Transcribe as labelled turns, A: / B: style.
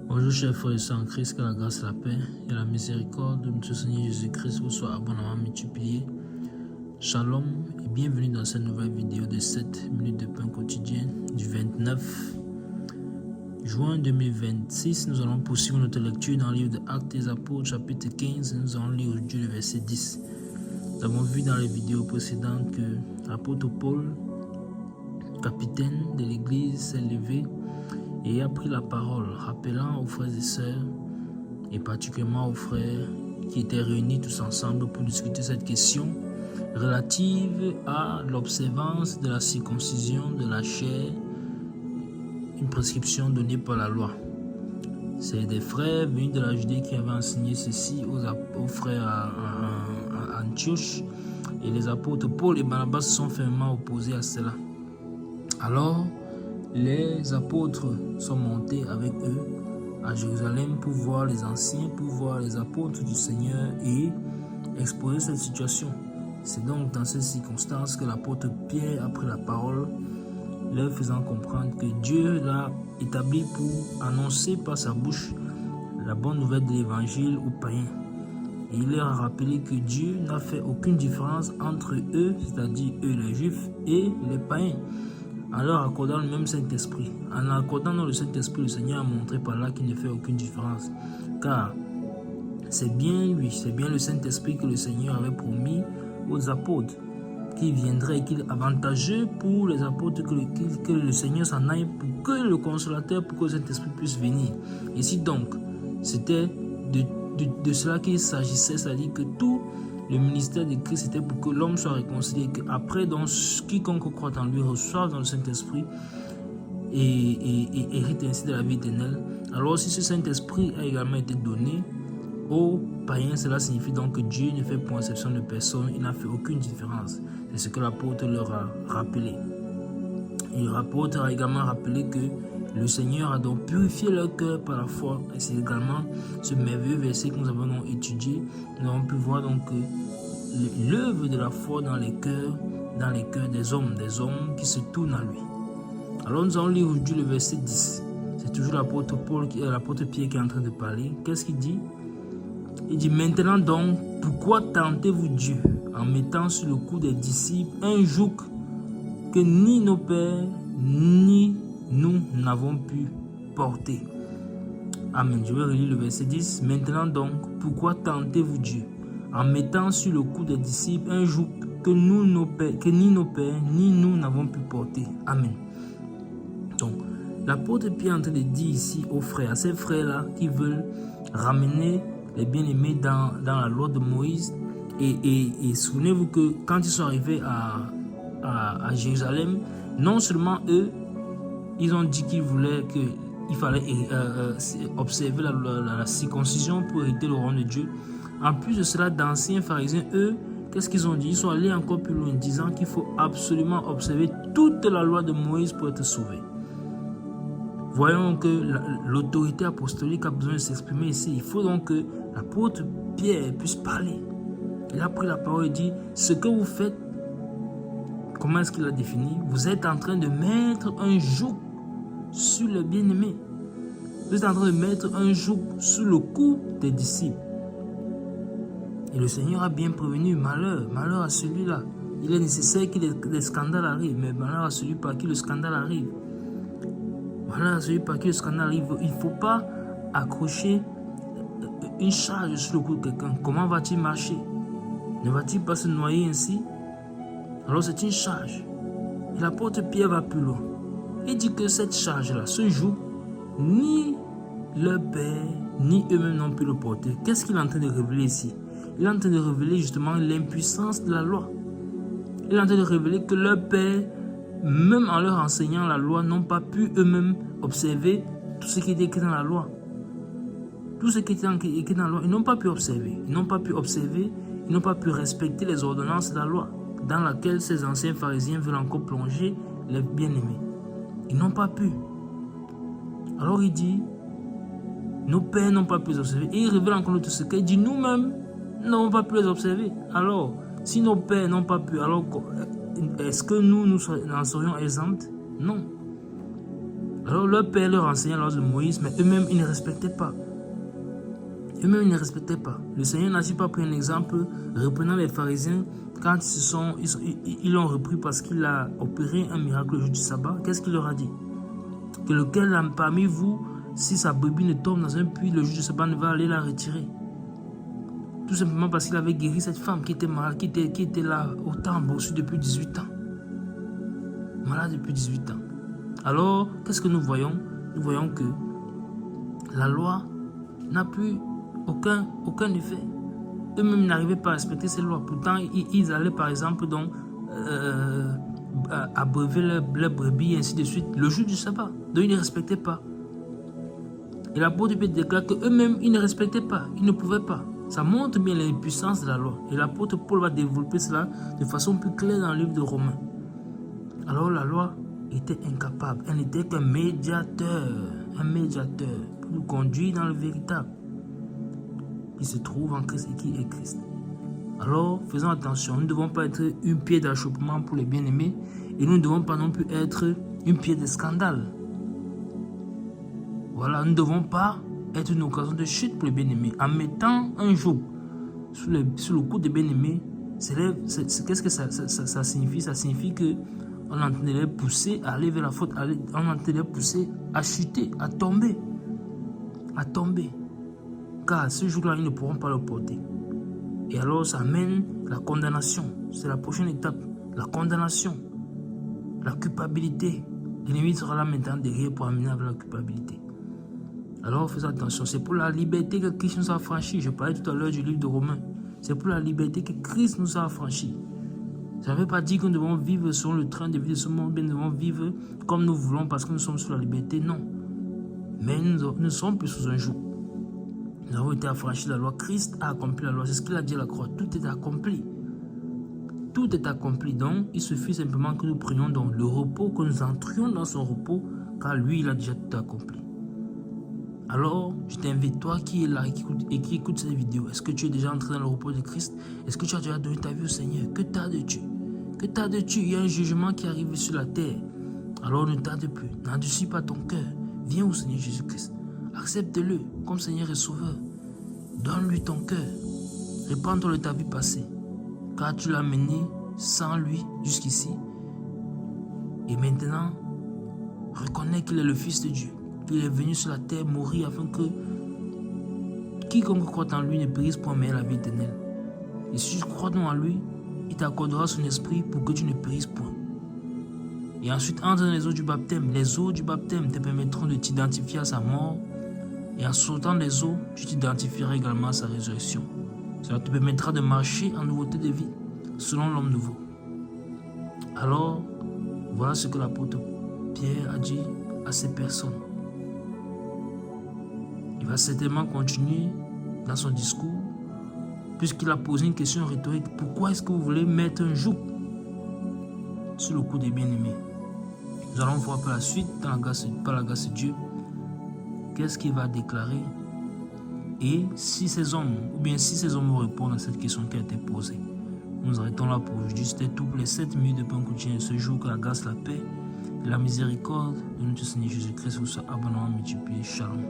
A: Bonjour chers frères et sœurs en Christ, que la grâce, la paix et la miséricorde de notre Seigneur Jésus-Christ vous soient abondamment multipliés. Shalom et bienvenue dans cette nouvelle vidéo de 7 minutes de pain quotidien du 29 juin 2026. Nous allons poursuivre notre lecture dans le livre des Actes des Apôtres, chapitre 15. Nous allons lire aujourd'hui le verset 10. Nous avons vu dans les vidéos précédentes que l'apôtre Paul, capitaine de l'église, s'est levé et a pris la parole, rappelant aux frères et sœurs, et particulièrement aux frères qui étaient réunis tous ensemble pour discuter cette question relative à l'observance de la circoncision de la chair, une prescription donnée par la loi. C'est des frères venus de la Judée qui avaient enseigné ceci aux frères à Antioche, et les apôtres Paul et Barnabas se sont fermement opposés à cela. Alors, les apôtres sont montés avec eux à Jérusalem pour voir les anciens, pour voir les apôtres du Seigneur et exposer cette situation. C'est donc dans ces circonstances que l'apôtre Pierre a pris la parole, leur faisant comprendre que Dieu l'a établi pour annoncer par sa bouche la bonne nouvelle de l'évangile aux païens. Et il leur a rappelé que Dieu n'a fait aucune différence entre eux, c'est-à-dire eux les Juifs, et les païens, en leur accordant le même Saint-Esprit. En accordant le Saint-Esprit, le Seigneur a montré par là qu'il ne fait aucune différence. Car c'est bien lui, c'est bien le Saint-Esprit que le Seigneur avait promis aux apôtres, qui viendrait et qu'il est avantageux pour les apôtres que le Seigneur s'en aille, pour que le Consolateur, pour que le Saint-Esprit puisse venir. Et si donc, c'était de cela qu'il s'agissait, c'est-à-dire que tout le ministère de Christ était pour que l'homme soit réconcilié, qu'après, donc, quiconque croit en lui reçoive dans le Saint-Esprit et hérite ainsi de la vie éternelle. Alors, si ce Saint-Esprit a également été donné aux païens, cela signifie donc que Dieu ne fait point exception de personne, il n'a fait aucune différence. C'est ce que l'apôtre leur a rappelé. Et l'apôtre a également rappelé que le Seigneur a donc purifié leur cœur par la foi. Et c'est également ce merveilleux verset que nous avons donc étudié. Nous avons pu voir donc l'œuvre de la foi dans les cœurs des hommes qui se tournent à lui. Alors nous allons lire aujourd'hui le verset 10. C'est toujours l'apôtre Pierre qui est en train de parler. Qu'est-ce qu'il dit? Il dit: maintenant donc, pourquoi tentez-vous Dieu en mettant sur le cou des disciples un joug que ni nos pères ni nous n'avons pu porter? Amen. Je vais relire le verset 10. Maintenant donc, pourquoi tentez-vous Dieu en mettant sur le cou des disciples un joug que ni nos pères ni nous n'avons pu porter? Amen. Donc, l'apôtre Pierre est en train de dire ici aux frères, à ces frères-là qui veulent ramener les bien-aimés dans la loi de Moïse. Et souvenez-vous que quand ils sont arrivés à Jérusalem, non seulement eux, ils ont dit qu'il fallait observer la circoncision pour hériter le royaume de Dieu. En plus de cela, d'anciens pharisiens, eux, qu'est-ce qu'ils ont dit? Ils sont allés encore plus loin, disant qu'il faut absolument observer toute la loi de Moïse pour être sauvé. Voyons que l'autorité apostolique a besoin de s'exprimer ici. Il faut donc que l'apôtre Pierre puisse parler. Il a pris la parole et dit: ce que vous faites, comment est-ce qu'il a défini? Vous êtes en train de mettre un joug sur les bien-aimés. Vous êtes en train de mettre un joug sur le cou des disciples. Et le Seigneur a bien prévenu: malheur à celui-là. Il est nécessaire que les scandales arrivent, mais malheur à celui par qui le scandale arrive. Malheur à celui par qui le scandale arrive. Il ne faut pas accrocher une charge sur le cou de quelqu'un. Comment va-t-il marcher? Ne va-t-il pas se noyer ainsi? Alors c'est une charge. Et l'apôtre Pierre va plus loin. Il dit que cette charge-là, ce joug, ni leur père, ni eux-mêmes n'ont pu le porter. Qu'est-ce qu'il est en train de révéler ici? Il est en train de révéler justement l'impuissance de la loi. Il est en train de révéler que leur père, même en leur enseignant la loi, n'ont pas pu eux-mêmes observer tout ce qui était écrit dans la loi. Tout ce qui était écrit dans la loi, ils n'ont pas pu observer. Ils n'ont pas pu observer, ils n'ont pas pu respecter les ordonnances de la loi, dans laquelle ces anciens pharisiens veulent encore plonger les bien-aimés. Ils n'ont pas pu. Alors il dit: nos pères n'ont pas pu les observer. Et il révèle encore l'autre secret. Il dit: nous-mêmes n'avons pas pu les observer. Alors, si nos pères n'ont pas pu, alors est-ce que nous en serions exempts? Non. Alors leur père leur enseignait la loi de Moïse, mais eux-mêmes, ils ne respectaient pas. Eux-mêmes, ils ne respectaient pas. Le Seigneur n'a-t-il pas pris un exemple, reprenant les pharisiens, quand ils l'ont repris parce qu'il a opéré un miracle le jour du sabbat? Qu'est-ce qu'il leur a dit? Que lequel parmi vous, si sa brebis ne tombe dans un puits, le jour du sabbat ne va aller la retirer. Tout simplement parce qu'il avait guéri cette femme qui était malade, qui était là au temple aussi depuis 18 ans. Malade depuis 18 ans. Alors, qu'est-ce que nous voyons? Nous voyons que la loi n'a plus aucun effet. Eux-mêmes n'arrivaient pas à respecter ces lois. Pourtant, ils allaient par exemple donc abreuver leurs brebis et ainsi de suite le jour du sabbat. Donc ils ne respectaient pas. Et l'apôtre Pierre déclare qu'eux-mêmes, ils ne respectaient pas. Ils ne pouvaient pas. Ça montre bien l'impuissance de la loi. Et l'apôtre Paul va développer cela de façon plus claire dans le livre de Romains. Alors la loi était incapable. Elle n'était qu'un médiateur. Un médiateur pour nous conduire dans le véritable qui se trouve en Christ et qui est Christ. Alors, faisons attention, nous ne devons pas être une pierre d'achoppement pour les bien-aimés et nous ne devons pas non plus être une pierre de scandale. Voilà, nous ne devons pas être une occasion de chute pour les bien-aimés. En mettant un joug sur le cou des bien-aimés, qu'est-ce que ça signifie? Ça signifie que on est en train de les pousser à aller vers la faute, on est en train de les pousser à chuter, à tomber. À tomber. Car ce jour-là, ils ne pourront pas le porter. Et alors, ça amène la condamnation. C'est la prochaine étape. La condamnation. La culpabilité. L'ennemi sera là maintenant derrière pour amener avec la culpabilité. Alors, faisons attention. C'est pour la liberté que Christ nous a affranchis. Je parlais tout à l'heure du livre de Romains. C'est pour la liberté que Christ nous a affranchis. Ça ne veut pas dire que nous devons vivre selon le train de vie de ce monde, mais nous devons vivre comme nous voulons parce que nous sommes sous la liberté. Non. Mais nous ne sommes plus sous un joug. Nous avons été affranchis de la loi. Christ a accompli la loi. C'est ce qu'il a dit à la croix. Tout est accompli. Tout est accompli. Donc, il suffit simplement que nous prenions dans le repos, que nous entrions dans son repos, car lui, il a déjà tout accompli. Alors, je t'invite, toi qui es là et qui écoute cette vidéo, est-ce que tu es déjà entré dans le repos de Christ? Est-ce que tu as déjà donné ta vie au Seigneur? Que tardes-tu? Que tardes-tu? Il y a un jugement qui arrive sur la terre. Alors, ne tarde plus. N'endurcis pas ton cœur. Viens au Seigneur Jésus-Christ. Accepte-le comme Seigneur et Sauveur. Donne-lui ton cœur. Répands-toi de ta vie passée. Car tu l'as mené sans lui jusqu'ici. Et maintenant, reconnais qu'il est le Fils de Dieu. Qu'il est venu sur la terre mourir afin que quiconque croit en lui ne périsse point mais ait la vie éternelle. Et si tu crois donc en lui, il t'accordera son esprit pour que tu ne périsses point. Et ensuite, entre dans les eaux du baptême. Les eaux du baptême te permettront de t'identifier à sa mort. Et en sautant des eaux, tu t'identifieras également à sa résurrection. Cela te permettra de marcher en nouveauté de vie, selon l'homme nouveau. Alors, voilà ce que l'apôtre Pierre a dit à ces personnes. Il va certainement continuer dans son discours, puisqu'il a posé une question rhétorique. Pourquoi est-ce que vous voulez mettre un joug sur le cou des bien-aimés? Nous allons voir par la suite, par la grâce de Dieu, qu'est-ce qu'il va déclarer et si ces hommes, ou bien si ces hommes répondent à cette question qui a été posée. Nous arrêtons là pour aujourd'hui. C'était tout pour les 7 minutes de pain quotidien de ce jour. Que la grâce, la paix et la miséricorde de notre Seigneur Jésus-Christ vous soit abondamment multipliée. Shalom.